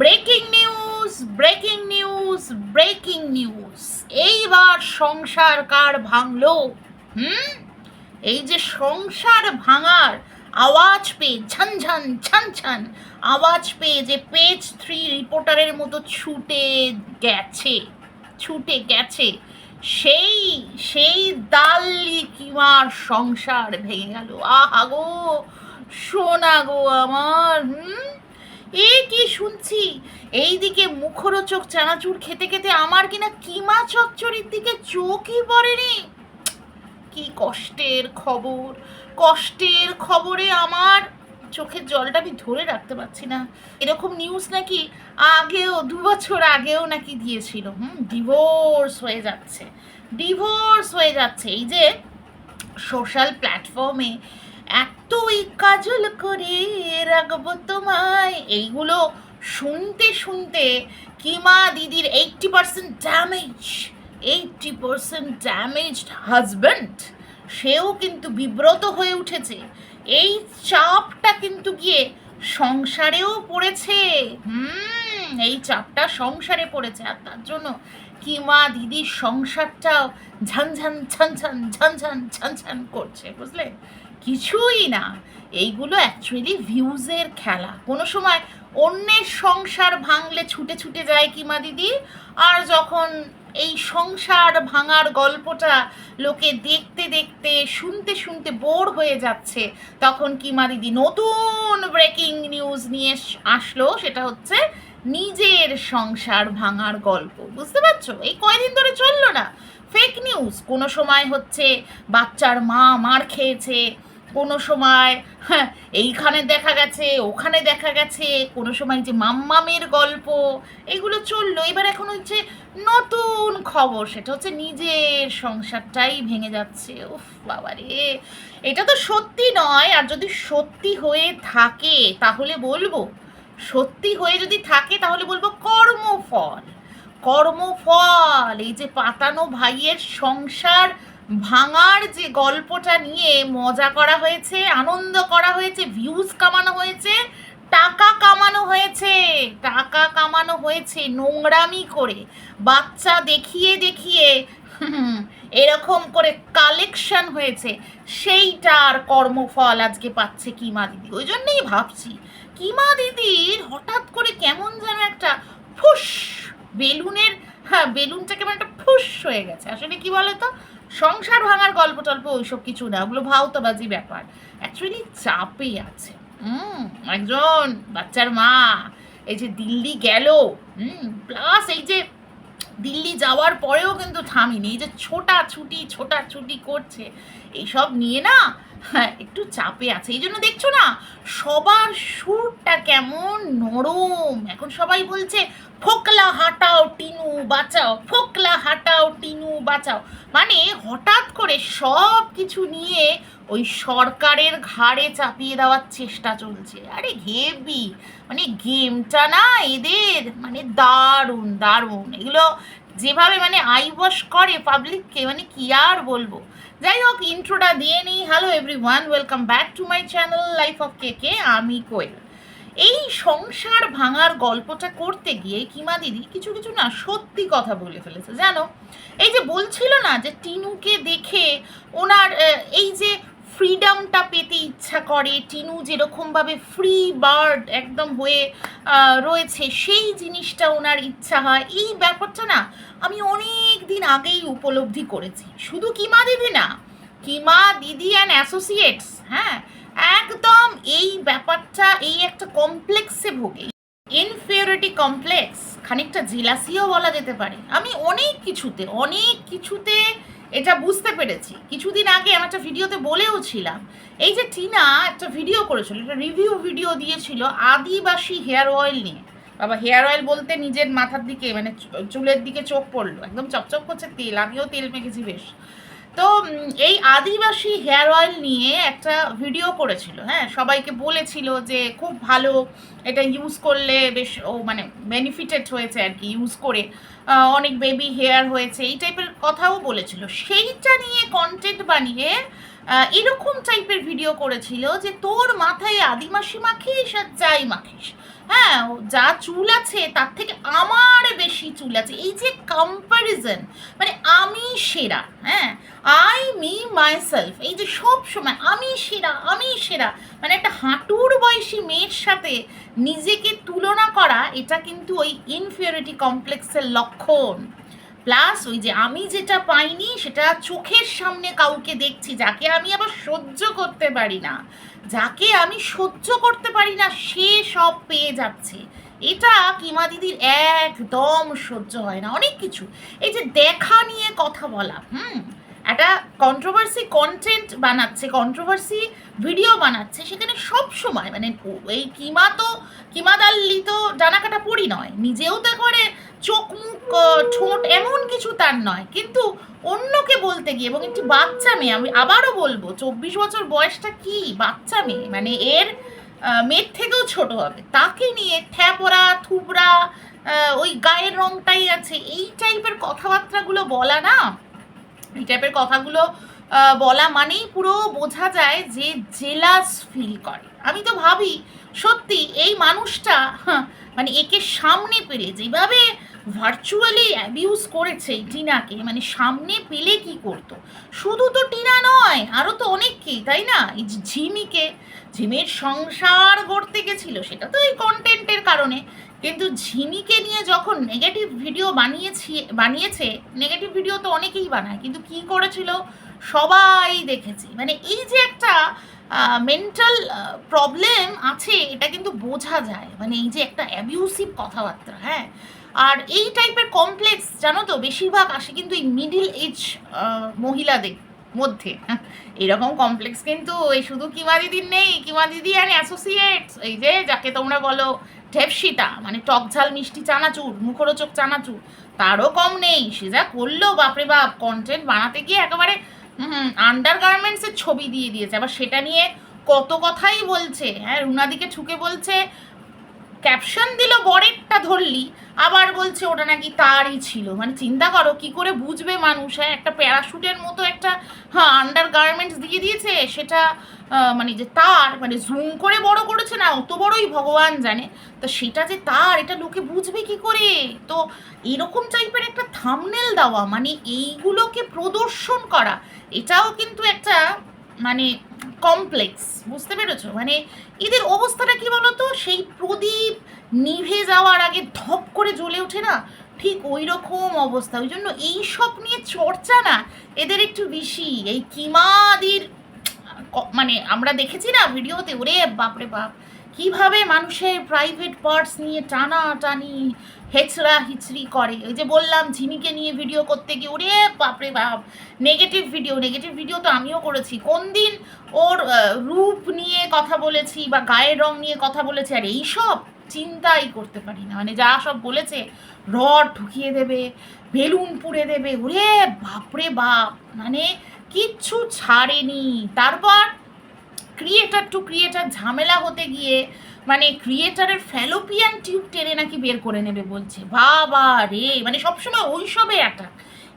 Breaking news, breaking news, breaking news. এইবার সংসার কার ভাঙলো? হুম, এই যে সংসার ভাঙার আওয়াজ পেয়ে ঝনঝন ঝনঝন আওয়াজ পেয়ে যে পেজ 3 রিপোর্টারের মতো গেছে ছুটে গেছে, সেই সেই দাল্লি কিমার সংসার ভেঙে গেল। আহা গো, সোনা গো আমার। এ কি শুনছি, এইদিকে মুখরোচক চানাচুর খেতে খেতে আমার কিনা কিমা চচ্চড়ির দিকে চোখই পড়েনি। কি কষ্টের খবর, কষ্টের খবরে আমার চোখের জলটা আমি ধরে রাখতে পারছি না। এরকম নিউজ নাকি আগেও 2 বছর আগেও নাকি দিয়েছিল। ডিভোর্স হয়ে যাচ্ছে, ডিভোর্স হয়ে যাচ্ছে। এই যে সোশ্যাল প্ল্যাটফর্মে এতই কাজল করে রাখবো তোমায়, এইগুলো শুনতে শুনতে কিমা দিদির 80% ড্যামেজ, 80% ড্যামেজড হাজব্যান্ড, সেও কিন্তু বিব্রত হয়ে উঠেছে। এই চাপটা কিন্তু গিয়ে সংসারেও পড়েছে। এই চাপটা সংসারে পড়েছে, আর তার জন্য কিমা দিদির সংসারটাও ঝনঝন ঝনঝন ঝনঝন ঝনঝন করছে, বুঝলে? কিছুই না, এইগুলো অ্যাকচুয়ালি ভিউজের খেলা। কোনো সময় অন্যের সংসার ভাঙলে ছুটে ছুটে যায় কিমা দিদি, আর যখন এই সংসার ভাঙার গল্পটা লোকে দেখতে দেখতে শুনতে শুনতে বোর হয়ে যাচ্ছে, তখন কিমা দিদি নতুন ব্রেকিং নিউজ নিয়ে আসলো। সেটা হচ্ছে নিজের সংসার ভাঙার গল্প। বুঝতে পারছো? এই কয়দিন ধরে চললো না ফেক নিউজ। কোনো সময় হচ্ছে বাচ্চার মা মার খেয়েছে, কোনো সময় এইখানে দেখা গেছে, ওখানে দেখা গেছে, কোনো সময় যে মাম্মামের গল্প, এগুলো চললো। এবার এখন হচ্ছে নতুন খবর, সেটা হচ্ছে নিজের সংসারটাই ভেঙে যাচ্ছে। উফ বাবা রে, এটা তো সত্যি নয়। আর যদি সত্যি হয়ে থাকে তাহলে বলবো, সত্যি হয়ে যদি থাকে তাহলে বলবো কর্মফল, কর্মফল। এই যে পাতানো ভাইয়ের সংসার ভাঙার যে গল্পটা নিয়ে মজা করা হয়েছে, আনন্দ করা হয়েছে, ভিউজ কামানো হয়েছে, টাকা কামানো হয়েছে, টাকা কামানো হয়েছে নোংরামি করে, বাচ্চা দেখিয়ে দেখিয়ে এরকম করে কালেকশন হয়েছে, সেইটার কর্মফল আজকে পাচ্ছে কিমা দিদি। ওই জন্যই ভাবছি কিমা দিদির হঠাৎ করে কেমন যেন একটা ফুস, বেলুনের, বেলুনটা কেমন একটা ফুস হয়ে গেছে। আসলে কি বলতো, সংসার ভাঙার গল্প টল্প ওইসব কিছু না, ওগুলো ভাওতাবাজি ব্যাপার। অ্যাকচুয়ালি চাপেই আছে। একজন বাচ্চার মা এই যে দিল্লি গেল, প্লাস এই যে দিল্লি যাওয়ার পরেও কিন্তু থামিনি, এই যে ছোটাছুটি করছে, এইসব নিয়ে না একটু চাপে আছে। এই জন্য দেখছো না সবার সুরটা কেমন নরম। এখন সবাই বলছে ফোকলা হাটাও টিনু বাঁচাও, ফোকলা হাটাও টিনু বাঁচাও। মানে হঠাৎ করে সব কিছু নিয়ে ওই সরকারের ঘাড়ে চাপিয়ে দেওয়ার চেষ্টা চলছে। আরে হেভি, মানে গেমটা না এদের মানে দারুণ দারুণ। এগুলো যেভাবে মানে আইওয়াশ করে পাবলিককে, মানে কি আর বলবো। যাই হোক, ইন্ট্রোটা দিয়ে নিই। Hello everyone, welcome back to my channel life of কেকে। আমি কোয়েল। এই সংসার ভাঙার গল্পটা করতে গিয়ে কিমা দিদি কিছু কিছু না সত্যি কথা বলে ফেলেছে, জানো? এই যে বলছিল না যে টিনুকে দেখে ওনার এই যে ফ্রিডমটা পেতে ইচ্ছা করে, টিনু যেরকমভাবে ফ্রি বার্ড একদম হয়ে রয়েছে, সেই জিনিসটা ওনার ইচ্ছা হয়। এই ব্যাপারটা না আমি অনেক দিন আগেই উপলব্ধি করেছি। শুধু কিমা দিদি না, কিমা দিদি অ্যান্ড অ্যাসোসিয়েটস, হ্যাঁ, একদম এই ব্যাপারটা, এই একটা কমপ্লেক্সে ভোগে, ইনফিরিয়রিটি কমপ্লেক্স, খানিকটা জিলাসিও বলা যেতে পারে। আমি অনেক কিছুতে এটা বুঝতে পেরেছি। কিছুদিন আগে আমি একটা ভিডিওতে বলেও ছিলাম, এই যে টিনা একটা ভিডিও করেছিল, একটা রিভিউ ভিডিও দিয়েছিল আদিবাসী হেয়ার অয়েল নিয়ে। বাবা, হেয়ার অয়েল বলতে নিজের মাথার দিকে মানে চুলের দিকে চোখ পড়লো, একদম চকচক করছে তেল। আমিও তেল মেখেছি বেশ। তো এই আদিবাসী হেয়ার অয়েল নিয়ে একটা ভিডিও করেছিল, হ্যাঁ, সবাইকে বলেছিল যে খুব ভালো, এটা ইউজ করলে বেশ ও মানে বেনিফিটেড হয়েছে আর কি, ইউজ করে অনেক বেবি হেয়ার হয়েছে, এই টাইপের কথাও বলেছিল। সেইটা নিয়ে কন্টেন্ট বানিয়ে এরকম টাইপের ভিডিও করেছিল যে তোর মাথায় আদিবাসী মাখিস আর যাই মাখিস, হ্যাঁ যা চুল আছে তার থেকে আমার বেশি চুল আছে, এই যে কম্প্যারিজন, মানে আমি সেরা, হ্যাঁ আই মি মাইসেলফ, এই যে সব সময় আমি সেরা আমি সেরা, মানে একটা হাঁটুর বয়সী মেয়ের সাথে নিজেকে তুলনা করা, এটা কিন্তু ওই ইনফিরিয়রিটি কমপ্লেক্সের লক্ষণ। প্লাস ওই যে আমি যেটা পাইনি সেটা চোখের সামনে কাউকে দেখছি, যাকে আমি আবার সহ্য করতে পারি না, যাকে আমি সহ্য করতে পারি না সে সব পেয়ে যাচ্ছে, এটা কিমা দিদির একদম সহ্য হয় না। অনেক কিছু এই যে দেখা নিয়ে কথা বলা, একটা কন্ট্রোভার্সি কন্টেন্ট বানাচ্ছে, কন্ট্রোভার্সি ভিডিও বানাচ্ছে, সেখানে সব সময় মানে এই কিমাদাল্লি তো ডানাকাটা পড়ি নয়, নিজেও তো করে চোখ মুখ ঠোঁট এমন কিছু তার নয়, কিন্তু অন্যকে বলতে গিয়ে, এবং একটি বাচ্চা মেয়ে, আমি আবারও বলবো 24 বছর বয়সটা কি বাচ্চা মেয়ে, মানে এর মেয়ের থেকেও ছোট হবে, তাকে নিয়ে থ্যাপড়া থুবড়া ওই গায়ের রংটাই আছে, এই টাইপের কথাবার্তাগুলো বলা না, এই টাইপের কথাগুলো বলা মানেই পুরো বোঝা যায় যে জেলাস ফিল করে। আমি তো ভাবি সত্যি এই মানুষটা মানে একে সামনে পেলে যেভাবে ভার্চুয়ালি অ্যাবিউজ করেছে টিনাকে, মানে সামনে পেলে কি করতো, শুধু তো টিনা নয় আরও তো অনেককেই, তাই না? এই যে ঝিমির সংসার গড়তে গেছিল সেটা তো এই কন্টেন্টের কারণে, কিন্তু ঝিমিকে নিয়ে যখন নেগেটিভ ভিডিও বানিয়েছে, নেগেটিভ ভিডিও তো অনেকেই বানায়, কিন্তু কি করেছিল সবাই দেখেছি, মানে এই যে একটা মেন্টাল প্রবলেম আছে এটা কিন্তু বোঝা যায়, মানে এই যে একটা অ্যাবিউসিভ কথাবার্তা, হ্যাঁ। আর এই টাইপের কমপ্লেক্স জানো তো বেশিরভাগ আসে কিন্তু এই মিডিল এজ মহিলাদের মধ্যে, এরকম কমপ্লেক্স কিন্তু এই শুধু কিমা দিদির নেই, কিমা দিদি অ্যান্ড অ্যাসোসিয়েটস, এই যে যাকে তোমরা বলো ঢেপসিটা, মানে টক ঝাল মিষ্টি চানাচুর মুখরোচক চানাচুর, তারও কম নেই। সে যা করলো বাপরে বাপ, কন্টেন্ট বানাতে গিয়ে একেবারে আন্ডার গার্মেন্টসের ছবি দিয়ে দিয়েছে, আবার সেটা নিয়ে কত কথাই বলছে, হ্যাঁ রুনাদিকে ঠুকে বলছে, ক্যাপশন দিল বরেরটা ধরলি, আবার বলছে ওটা নাকি তারই ছিল, মানে চিন্তা করো কি করে বুঝবে মানুষ, হ্যাঁ একটা প্যারাশুটের মতো একটা আন্ডার গার্মেন্টস দিয়ে দিয়েছে, সেটা মানে যে তার, মানে জুম করে বড় করেছে না, অত বড়ই ভগবান জানে, তো সেটা যে তার এটা লোকে বুঝবে কি করে? তো এরকম টাইপের একটা থাম্বনেল দেওয়া, মানে এইগুলোকে প্রদর্শন করা, এটাও কিন্তু একটা মানে কমপ্লেক্স, বুঝতে পেরেছো? মানে এদের অবস্থাটা কি বলতো, সেই প্রদীপ নিভে যাওয়ার আগে ধপ করে জ্বলে ওঠে না, ঠিক ওই রকম অবস্থা। ওই জন্য এইসব নিয়ে চর্চা না এদের একটু বেশি। এই কিমাদির মানে আমরা দেখেছি না ভিডিওতে, ওরে বাপরে বাপ কিভাবে মানুষের প্রাইভেট পার্টস নিয়ে টানা টানি হেচড়া হিচড়ি করে। ওই যে বললাম ঝিমিকে নিয়ে ভিডিও করতে গিয়ে ওরে বাপরে বাপ, নেগেটিভ ভিডিও তো আমিও করেছি, কোন দিন ওর রূপ নিয়ে কথা বলেছি বা গায়ের রং নিয়ে কথা বলেছি, আর এইসব চিন্তাই করতে পারি না, মানে যা সব বলেছে রড ঢুকিয়ে দেবে, বেলুন পুড়ে দেবে, ওরে বাপরে বাপ, মানে কিচ্ছু ছাড়েনি। তারপর ক্রিয়েটার টু ক্রিয়েটার ঝামেলা হতে গিয়ে মানে ক্রিয়েটারের ফ্যালোপিয়ান টিউব টেনে নাকি বের করে নেবে বলছে, বাবা রে, মানে সবসময় ওইসবে অ্যাটাক,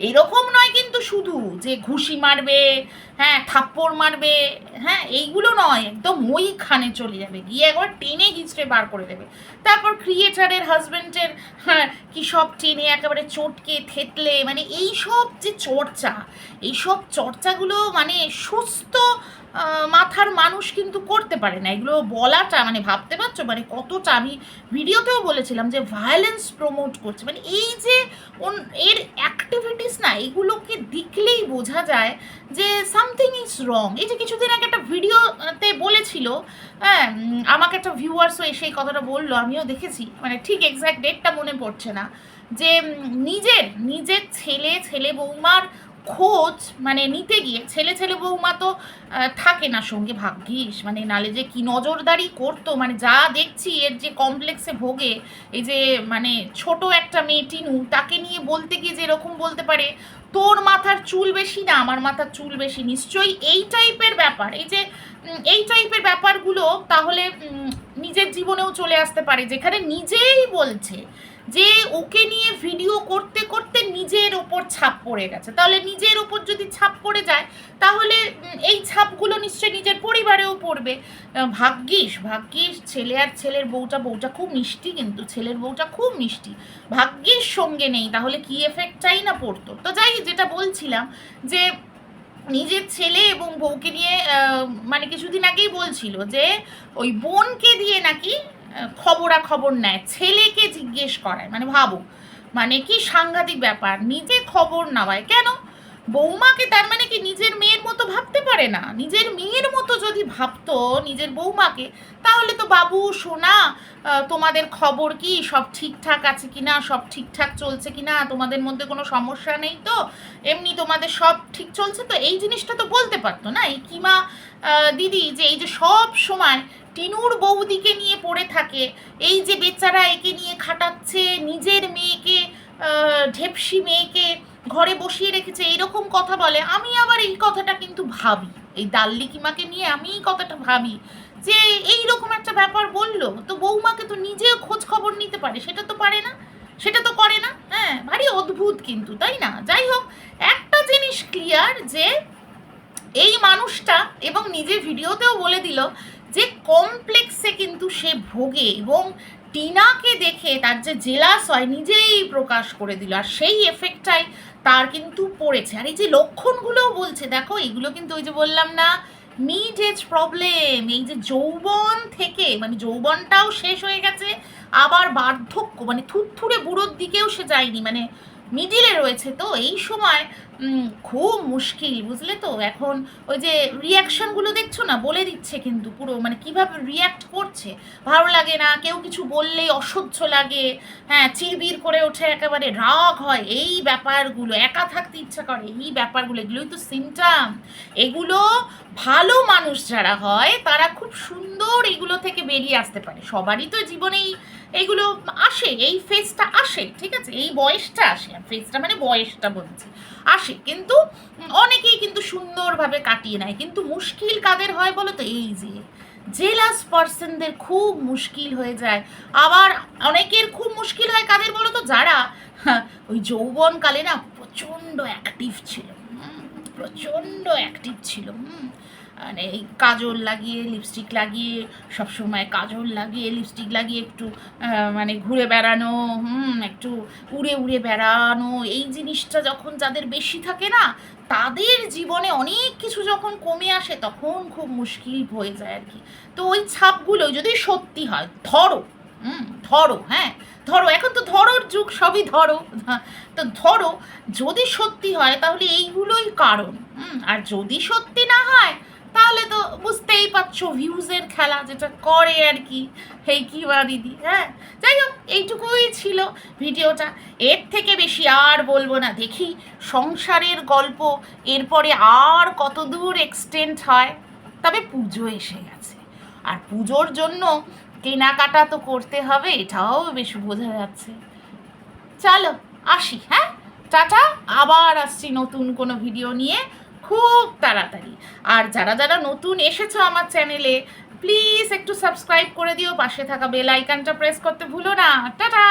এরকম নয় কিন্তু শুধু যে ঘুষি মারবে, হ্যাঁ থাপ্পড় মারবে, হ্যাঁ এইগুলো নয়, একদম ওইখানে চলে যাবে গিয়ে একবার টেনে হিচড়ে বার করে দেবে। তারপর ক্রিয়েটারের হাজব্যান্ডের হ্যাঁ কী সব টেনে একেবারে চটকে থেতলে, মানে এইসব যে চর্চা, এইসব চর্চাগুলো মানে সুস্থ মাথার মানুষ কিন্তু করতে পারে না, এগুলো বলাটা মানে ভাবতে পারছো মানে কতটা, আমি ভিডিওতেও বলেছিলাম যে ভায়োলেন্স প্রমোট করছে, মানে এই যে এর অ্যাক্টিভিটিস না এগুলোকে দেখলেই বোঝা যায় যে সামথিং ইজ রং। এই যে কিছুদিন আগে একটা ভিডিওতে বলেছিল, হ্যাঁ আমাকে একটা ভিউয়ার্সও এসে এই কথাটা বললো, আমিও দেখেছি, মানে ঠিক এক্স্যাক্ট ডেটটা মনে পড়ছে না, যে নিজের ছেলে বৌমার খোঁজ মানে নিতে গিয়ে, ছেলে বৌমা তো থাকে না সঙ্গে ভাগ্যিস, মানে নালে যে কি নজরদারি করতো, মানে যা দেখছি এর যে কমপ্লেক্সে ভোগে, এই যে মানে ছোট একটা মেয়ে টিনু, তাকে নিয়ে বলতে গিয়ে যে এরকম বলতে পারে তোর মাথার চুল বেশি না আমার মাথার চুল বেশি, নিশ্চয়ই এই টাইপের ব্যাপার, এই টাইপের ব্যাপারগুলো তাহলে নিজের জীবনেও চলে আসতে পারে, যেখানে নিজেই বলছে যে ওকে নিয়ে ভিডিও করতে করতে নিজের ওপর ছাপ পড়ে গেছে। তাহলে নিজের ওপর যদি ছাপ পড়ে যায় তাহলে এই ছাপগুলো নিশ্চয়ই নিজের পরিবারেও পড়বে। ভাগ্যিস ছেলে আর ছেলের বউটা খুব মিষ্টি, কিন্তু ছেলের বউটা খুব মিষ্টি, ভাগ্যিস সঙ্গে নেই, তাহলে কি এফেক্টটাই না পড়তো। তো যাই, যেটা বলছিলাম যে নিজের ছেলে এবং বউকে নিয়ে মানে কিছুদিন আগেই বলছিল যে ওই বোনকে দিয়ে নাকি খবরাখবর নেয়, ছেলেকে জিজ্ঞেস করায়। মানে ভাবো, মানে কি সাংঘাতিক ব্যাপার, নিজে খবর নেওয়ায় কেন? বৌমাকে তার মানে কি নিজের মেয়ের মতো ভাবতে পারে না? নিজের মেয়ের মতো যদি ভাবতো নিজের বৌমাকে, তাহলে তো বাবু সোনা তোমাদের খবর কি, সব ঠিকঠাক আছে কিনা, সব ঠিকঠাক চলছে কিনা, তোমাদের মধ্যে কোনো সমস্যা নেই তো, এমনি তোমাদের সব ঠিক চলছে তো, এই জিনিসটা তো বলতে পারতো না এই কিমা দিদি। যে এই যে সব সময় টিনুর বৌদিকে নিয়ে পড়ে থাকে, এই যে বেচারা একে নিয়ে খাটাচ্ছে, নিজের মেয়েকে ঢেপসি মেয়েকে ঘরে বসিয়ে রেখেছে, এইরকম কথা বলে। আমি আবার এই কথাটা কিন্তু ভাবি, এই দাল্লি কিমাকে নিয়ে আমি এই কথাটা ভাবি যে এইরকম একটা ব্যাপার বললো, তো বৌমাকে তো নিজেও খোঁজ খবর নিতে পারে, সেটা তো পারে না, সেটা তো করে না। হ্যাঁ, ভারী অদ্ভুত কিন্তু, তাই না? যাই হোক, একটা জিনিস ক্লিয়ার যে এই মানুষটা, এবং নিজে ভিডিওতেও বলে দিল যে কমপ্লেক্সে কিন্তু সে ভোগে, এবং টিনাকে দেখে তার যে জেলাস হয় নিজেই প্রকাশ করে দিল, আর সেই এফেক্টটাই তার কিন্তু পড়েছে। আর এই যে লক্ষণগুলোও বলছে, দেখো এগুলো কিন্তু ওই যে বললাম না, মিড এজ প্রবলেম, এই যে যৌবন থেকে, মানে যৌবনটাও শেষ হয়ে গেছে, আবার বার্ধক্য, মানে থুরথুরে বুড়োর দিকেও সে যায়নি, মানে মিডিলে রয়েছে। তো এই সময় খুব মুশকিল, বুঝলে তো। এখন ওই যে রিয়াকশানগুলো দেখছো না, বলে দিচ্ছে কিন্তু পুরো, মানে কীভাবে রিয়্যাক্ট করছে, ভালো লাগে না, কেউ কিছু বললেই অসহ্য লাগে, হ্যাঁ চিরবির করে ওঠে, একেবারে রাগ হয়, এই ব্যাপারগুলো, একা থাকতে ইচ্ছা করে, এই ব্যাপারগুলো, এগুলোই তো সিমটাম। এগুলো ভালো মানুষ যারা হয় তারা খুব সুন্দর এগুলো থেকে বেরিয়ে আসতে পারে। সবারই তো জীবনেই এইগুলো আসে, এই ফেজটা আসে, ঠিক আছে, এই বয়সটা আসে, ফেজটা মানে বয়সটা বলছি আসে, কিন্তু অনেকেই কিন্তু সুন্দরভাবে কাটিয়ে নেয়। কিন্তু মুশকিল কাদের হয় বলো তো? এই যে জেলাস পার্সনদের খুব মুশকিল হয়ে যায়। আবার অনেকের খুব মুশকিল হয় কাদের বলো তো? যারা ওই যৌবনকালে না প্রচণ্ড অ্যাক্টিভ ছিল, প্রচণ্ড অ্যাক্টিভ ছিল, মানে এই কাজল লাগিয়ে লিপস্টিক লাগিয়ে, সবসময় কাজল লাগিয়ে লিপস্টিক লাগিয়ে একটু মানে ঘুরে বেড়ানো, একটু উড়ে উড়ে বেড়ানো, এই জিনিসটা যখন যাদের বেশি থাকে না, তাদের জীবনে অনেক কিছু যখন কমে আসে তখন খুব মুশকিল হয়ে যায় আর কি। তো ওই ছাপগুলো যদি সত্যি হয়, ধরো হ্যাঁ ধরো, এখন তো ধরোর যুগ, সবই ধরো, তো ধরো যদি সত্যি হয় তাহলে এইগুলোই কারণ। আর যদি সত্যি না হয় তাহলে তো বুঝতেই পারছো ভিউজের খেলা যেটা করে আর কি, হেই কি বা দিদি। হ্যাঁ, যাই হোক, এইটুকুই ছিল ভিডিওটা, এর থেকে বেশি আর বলবো না। দেখি সংসারের গল্প এরপরে আর কত দূর এক্সটেন্ড হয়। তবে পুজো এসে গেছে, আর পুজোর জন্য কেনাকাটা তো করতে হবে, এটাও বেশ বোঝা যাচ্ছে। চলো আসি, হ্যাঁ, টাটা, আবার আসছি নতুন কোনো ভিডিও নিয়ে খুব তাড়াতাড়ি। আর যারা যারা নতুন এসেছো আমার চ্যানেলে, প্লিজ একটু সাবস্ক্রাইব করে দিও, পাশে থাকা বেল আইকনটা প্রেস করতে ভুলো না। টাটা।